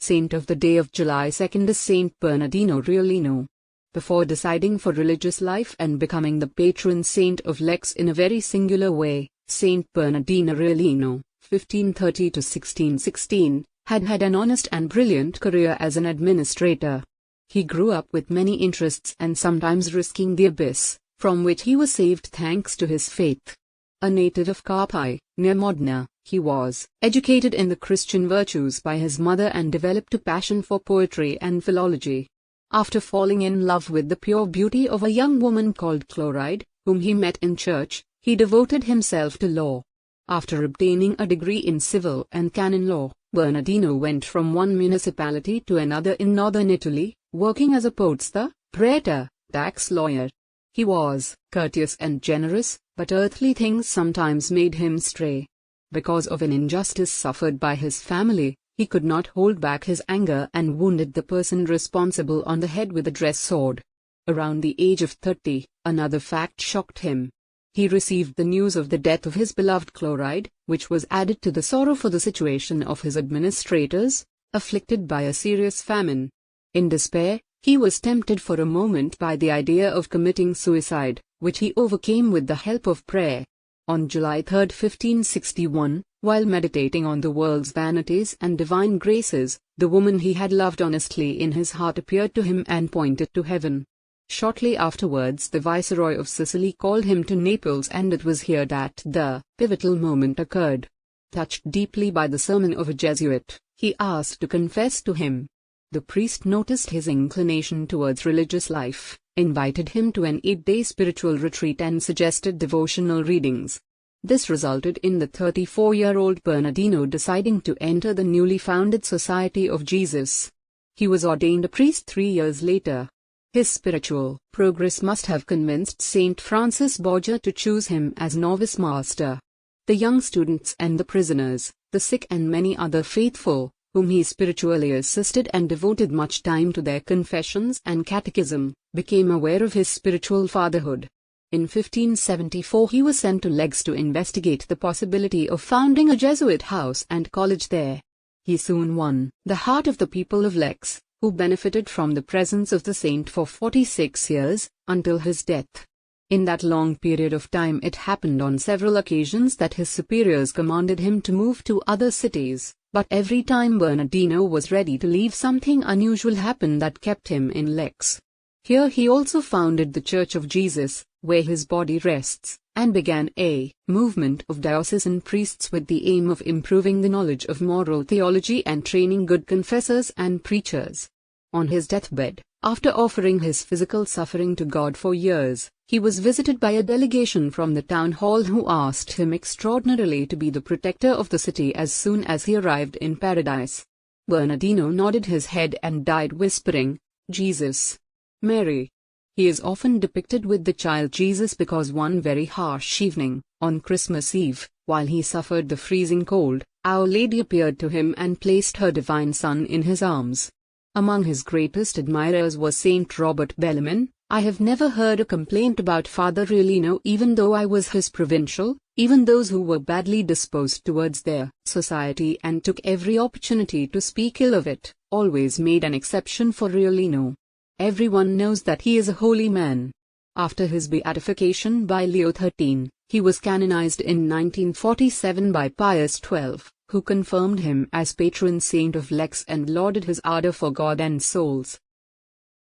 saint of the day of July 2 is Saint Bernardino Realino. Before deciding for religious life and becoming the patron saint of Lex in a very singular way, Saint Bernardino Realino, 1530 to 1616, had an honest and brilliant career as an administrator. He grew up with many interests and sometimes risking the abyss, from which he was saved thanks to his faith. A native of Carpi, near Modena, he was educated in the Christian virtues by his mother and developed a passion for poetry and philology. After falling in love with the pure beauty of a young woman called Chloride, whom he met in church, he devoted himself to law. After obtaining a degree in civil and canon law, Bernardino went from one municipality to another in northern Italy, working as a podesta, praetor, tax lawyer. He was courteous and generous, but earthly things sometimes made him stray. Because of an injustice suffered by his family, he could not hold back his anger and wounded the person responsible on the head with a dress sword. Around the age of 30, another fact shocked him. He received the news of the death of his beloved Chloride, which was added to the sorrow for the situation of his administrators, afflicted by a serious famine. In despair, he was tempted for a moment by the idea of committing suicide, which he overcame with the help of prayer. On July 3, 1561, while meditating on the world's vanities and divine graces, the woman he had loved honestly in his heart appeared to him and pointed to heaven. Shortly afterwards the Viceroy of Sicily called him to Naples, and it was here that the pivotal moment occurred. Touched deeply by the sermon of a Jesuit, he asked to confess to him. The priest noticed his inclination towards religious life, invited him to an 8-day spiritual retreat and suggested devotional readings. This resulted in the 34-year-old Bernardino deciding to enter the newly founded Society of Jesus. He was ordained a priest 3 years later. His spiritual progress must have convinced Saint Francis Borgia to choose him as novice master. The young students and the prisoners, the sick and many other faithful, whom he spiritually assisted and devoted much time to their confessions and catechism, became aware of his spiritual fatherhood. In 1574 he was sent to Legs to investigate the possibility of founding a Jesuit house and college there. He soon won the heart of the people of Legs, who benefited from the presence of the saint for 46 years, until his death. In that long period of time it happened on several occasions that his superiors commanded him to move to other cities, but every time Bernardino was ready to leave something unusual happened that kept him in Legs. Here he also founded the Church of Jesus, where his body rests, and began a movement of diocesan priests with the aim of improving the knowledge of moral theology and training good confessors and preachers. On his deathbed, after offering his physical suffering to God for years, he was visited by a delegation from the town hall who asked him extraordinarily to be the protector of the city as soon as he arrived in paradise. Bernardino nodded his head and died whispering, "Jesus, Mary." He is often depicted with the child Jesus because one very harsh evening, on Christmas Eve, while he suffered the freezing cold, Our Lady appeared to him and placed her divine Son in his arms. Among his greatest admirers was Saint Robert Bellarmine. I have never heard a complaint about Father Realino even though I was his provincial. Even those who were badly disposed towards their society and took every opportunity to speak ill of it, always made an exception for Realino. Everyone knows that he is a holy man. After his beatification by Leo XIII, he was canonized in 1947 by Pius XII, who confirmed him as patron saint of Lex and lauded his ardor for God and souls.